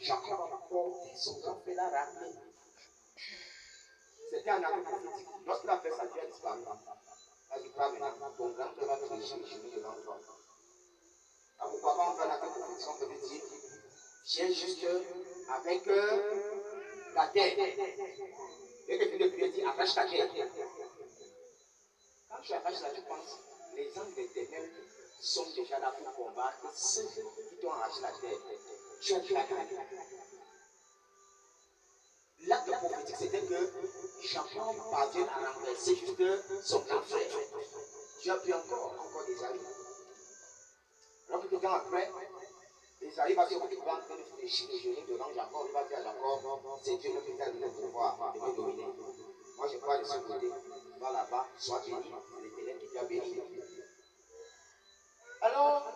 Jacob porte son grand frère l'a ramené. C'était un acte prophétique. Lorsqu'il a fait ça, Dieu a disparu. Il a dit, pas maintenant, ton grand frère va te lécher les genoux devant toi. Alors pourquoi pas on fait un acte prophétique, on peut lui dire, viens juste avec la terre. Dès que tu ne peux dire, arrache ta terre. Quand tu arraches là, tu penses, les anges éternels sont déjà là pour combattre ceux qui t'ont arraché la terre. Tu as déjà gagné. L'acte prophétique, c'était que Jacob parvient à renverser juste son grand frère. Tu as pris encore Esaü. Alors que temps après, Esaü va se retrouver en train de fléchir les genoux devant Jacob. Il va dire à Jacob, c'est Dieu qui t'a donné le pouvoir de me dominer. Moi, je crois de ce côté. Va là-bas, sois béni. L'Éternel qui t'a béni. Alors,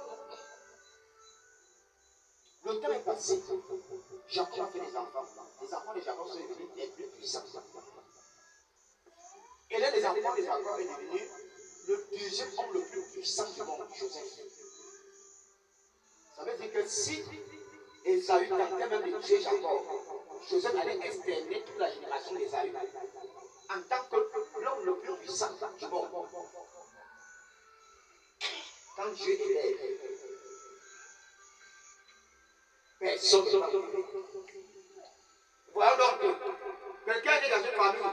le temps est passé. Jacob a fait des enfants. Les enfants de Jacob sont devenus les plus puissants. Et l'un des enfants de Jacob est devenu le deuxième homme le plus puissant du monde, Joseph. Ça veut dire que si Esaü tentait même de tuer Jacob, Joseph allait exterminer toute la génération d'Esaü en tant que l'homme le plus puissant du monde. Quand Dieu élève, personne ne va le. Voyons donc que quelqu'un est dans une famille,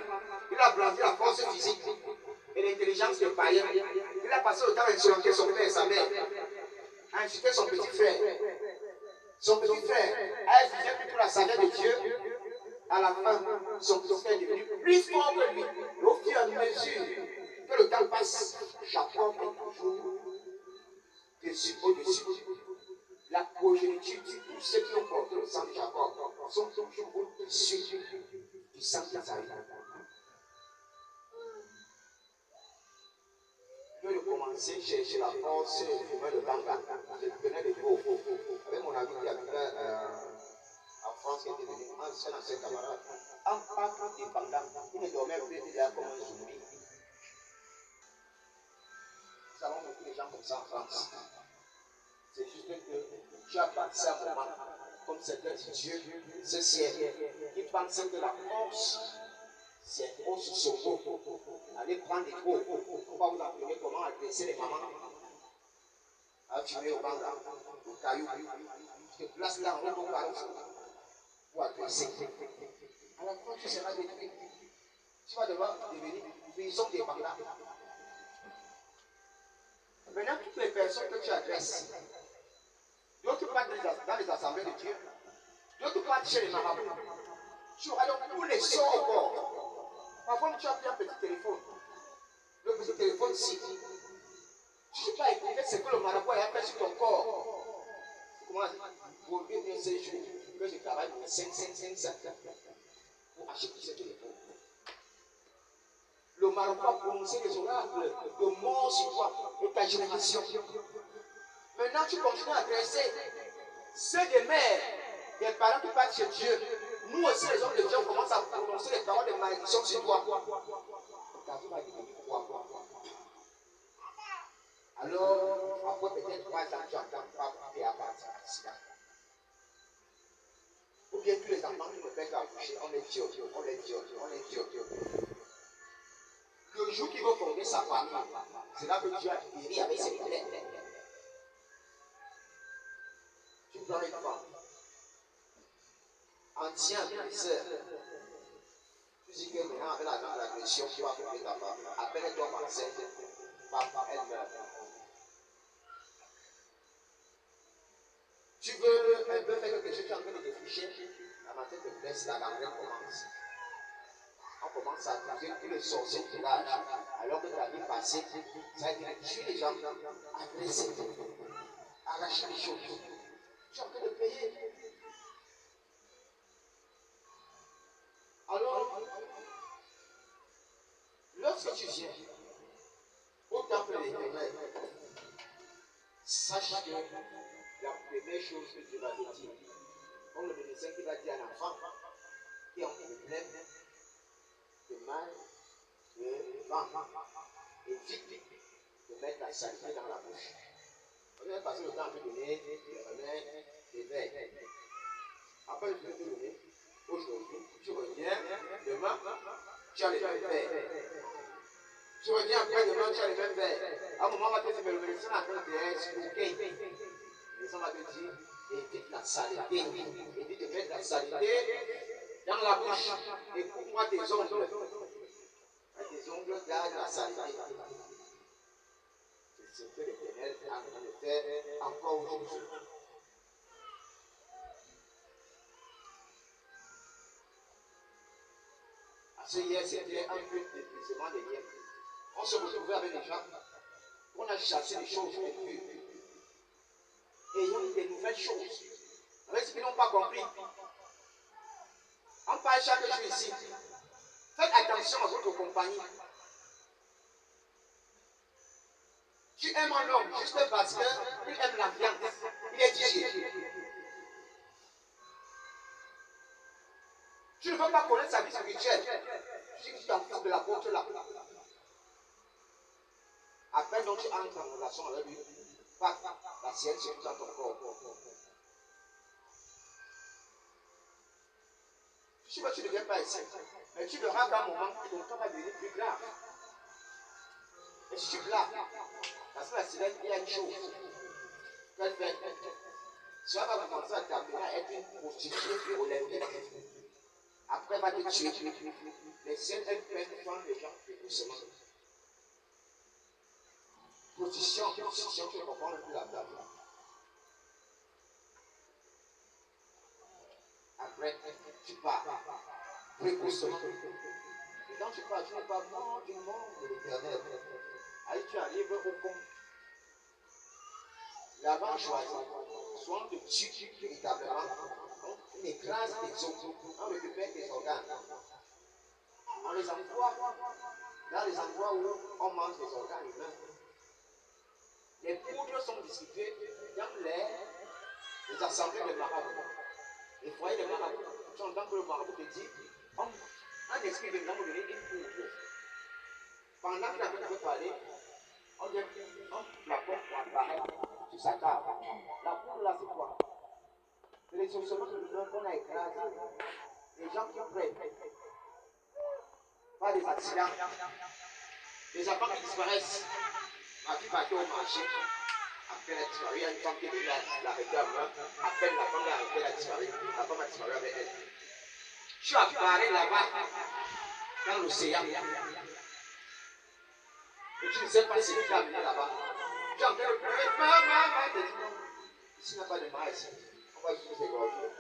il a brandi la force physique et l'intelligence de païen. Il a passé le temps à insulter son père et sa mère, à insulter son petit frère. Son petit frère a exigé plutôt la sagesse de Dieu. À la fin, son petit frère est devenu plus fort que lui. Et au fur et à mesure que le temps passe, Jacob est toujours au-dessus. La progéniture de tous ceux qui ont porté le sang de Jacob sont toujours au-dessus du sang d'Esaü. Je vais commencer à chercher la force humaine de Banga. Je venais de Beau. Avec mon ami qui habitait en France, qui était venu, un seul ancien camarade. En partant de Banga, il ne dormait plus, il était comme un zombie. Nous avons beaucoup de gens comme ça en France. C'est juste que tu as passé un moment, comme c'était Dieu, ce ciel, qui pensait que la force, c'est force Soko. Allez prendre des gros. On va vous apprendre comment agresser les mamans. À tuer au banga, au caillou. Tu te places là en haut au caillou pour agresser. À la fin, tu seras détruit. Tu vas devoir devenir prison des bangas. Maintenant, toutes les personnes que tu agresses, d'autres partent dans les assemblées de Dieu, d'autres partent chez les marabouts. Tu auras donc tous les sorts au corps. Parfois, tu as pris un petit téléphone. Le petit téléphone ici. Tu ne sais pas écouter ce que le marabout a fait sur ton corps. Comment pour bien ces jours que je travaille pour 5 pour acheter ce téléphone. Le marabout a prononcé des oracles de mort sur toi et ta génération. Maintenant, tu continues à adresser ceux des mères, des parents qui partent chez Dieu. Nous aussi, les hommes de Dieu, on commence à prononcer les paroles de malédiction sur toi. Ta vie va devenir quoi? Alors, après peut-être 3 ans, tu n'entends pas et à partir de cela. Ou bien tous les enfants qui ne peuvent qu'accoucher, on les viole, on les viole, on les viole. Le jour qu'il va fonder sa famille, c'est là que Dieu a guéri avec ses plaies. Tu prends une femme, ancien ministère, tu dis que maintenant, avec l'agression, tu vas fonder ta femme. Appelle-toi enceinte, papa, elle meurt. Tu veux un peu faire quelque chose, tu es en train de réfléchir, la matin te blesse, la gangrène commence. On commence à accuser tous les sorciers du village, alors que ta vie passée, ça a été de tuer les gens, agresser, arracher les choses. Tu es en train de payer. Alors, lorsque tu viens au temple de l'Éternel, sache que la première chose que Dieu va te dire, comme le médecin qui va dire à l'enfant qui est en problème de mal, de ventre, évite de mettre la saleté dans la bouche. On va passer le temps à te donner des remèdes, des verres. Après le Tu as les mêmes verres. Tu reviens après demain, tu as les mêmes verres. À un moment, on va te dire, mais le médecin a fait des escroquets. Le médecin va te dire, évite la saleté. Évite de mettre la saleté dans la bouche. Et coupe-moi tes ongles. Tes ongles gardent la saleté. C'est ce que l'Éternel est en train de faire encore aujourd'hui. Ce hier, c'était un peu d'épuisement de hier. On se retrouvait avec des gens. On a chassé des choses impures. Ayant des nouvelles choses. Avec ce qu'ils n'ont pas compris. On parle chaque jour ici. Faites attention à votre compagnie. Tu aimes un homme juste parce qu'il aime la viande. Il est digé. Tu ne veux pas connaître sa vie spirituelle. Tu dis que tu t'en fous de la porte là. Après, donc tu entres en relation avec lui. Pas la sienne, c'est tout dans ton corps. Tu vois, tu ne viens pas ici. Mais tu verras qu'à un moment, ton temps va devenir plus grave. Et si tu blagues, parce que la sirène, il y a une chose qu'elle fait. Cela va commencer à t'amener à être une prostituée olympique. Après, elle va te tuer. Les siennes, elles prennent soin des gens doucement. Prostitution, tu comprends un peu la blague. Après, tu pars. Précaution. Et quand tu pars, tu ne pars pas du monde de l'Éternel. Allez, tu arrives au compte. L'avant choisi, soit on te tue véritablement, on écrase tes os, on récupère tes organes. On les envoie dans les endroits où on mange des organes humains. Les poudres sont distribuées dans les assemblées de marabouts. Les foyers de marabouts. Tu entends que le marabout te dit, un esprit de nous donner une poudre. Pendant que la personne veut parler, on dit, la porte apparaît sur sa table. La poudre là, c'est quoi? C'est les solutions qu'on a écrasées. Les gens qui prennent, pas des accidents, les enfants qui disparaissent. Ma fille partait au marché. Après, elle a disparu. Il y a une femme qui est venue l'arrêter à moi. Après, la femme l'a arrêtée, elle a disparu. La femme a disparu avec elle. Je suis apparu là-bas, dans l'océan. Et tu ne sais pas si tu as amené là-bas. Tu es en train de pleurer. Maman, tu dis non. Ici, il n'y a pas de mal ici. On va juste t'égorger.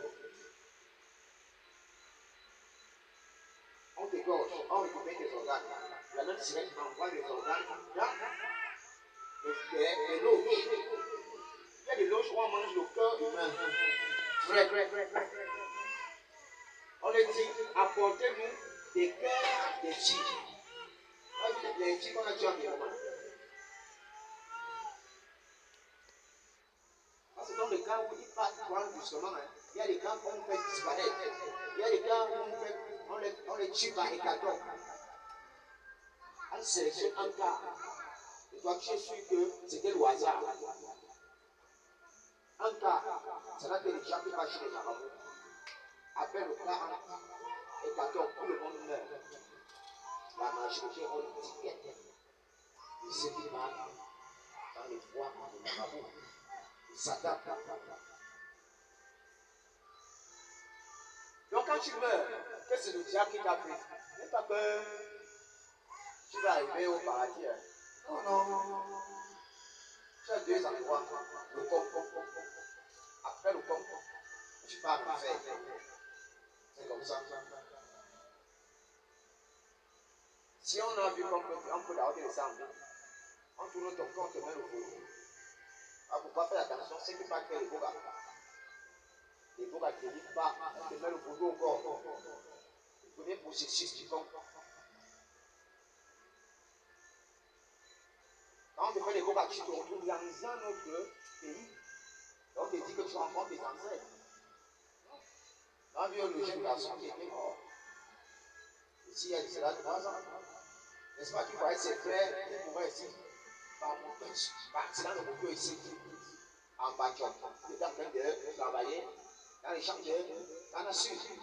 On t'égorge, on récupère tes organes. La même sirène envoie les organes dans les loges. Il y a des loges où on mange le cœur humain. Vrai. On les dit, apportez-nous des cœurs de tigres. Les tigres qu'on a tués en Birmanie. Parce que dans le cas où ils partent prendre justement, il y a des cas où on fait disparaître. Il y a des cas où on les tue par hécatombe. On sélectionne un cas. Et toi, tu es sûr que c'était le hasard. Un cas, c'est là que les gens qui passent chez les marabouts. Après le cas, hécatombe, tout le monde meurt. La majorité ont une étiquette. Ils se démarrent dans les voies des marabouts. Ils s'adaptent. Donc quand tu meurs, qu'est-ce que c'est le diable qui t'a pris? N'aie pas peur. Tu vas arriver au paradis. Non. Tu as deux endroits. Le corps. Après le corps, tu pars en enfer. C'est comme ça. Si on a vu qu'on peut d'abord descendre, on tourne ton corps, on te met le volume. Il ne faut pas faire attention, c'est que pas faire les bogas. Les bogas ne te disent pas, on te met le volume au corps. Le premier processus du corps. Quand on te fait les bogas, tu te retrouves dans un autre pays. Et on te dit que tu rencontres tes ancêtres. On a vu le jeune garçon qui était mort. Ici, il y a cela 3 ans. N'est-ce pas qu'il voyait ses frères qui mouraient ici par accident de moto ici, en Bachon. Il était en train de travailler dans les champs de canne à sucre.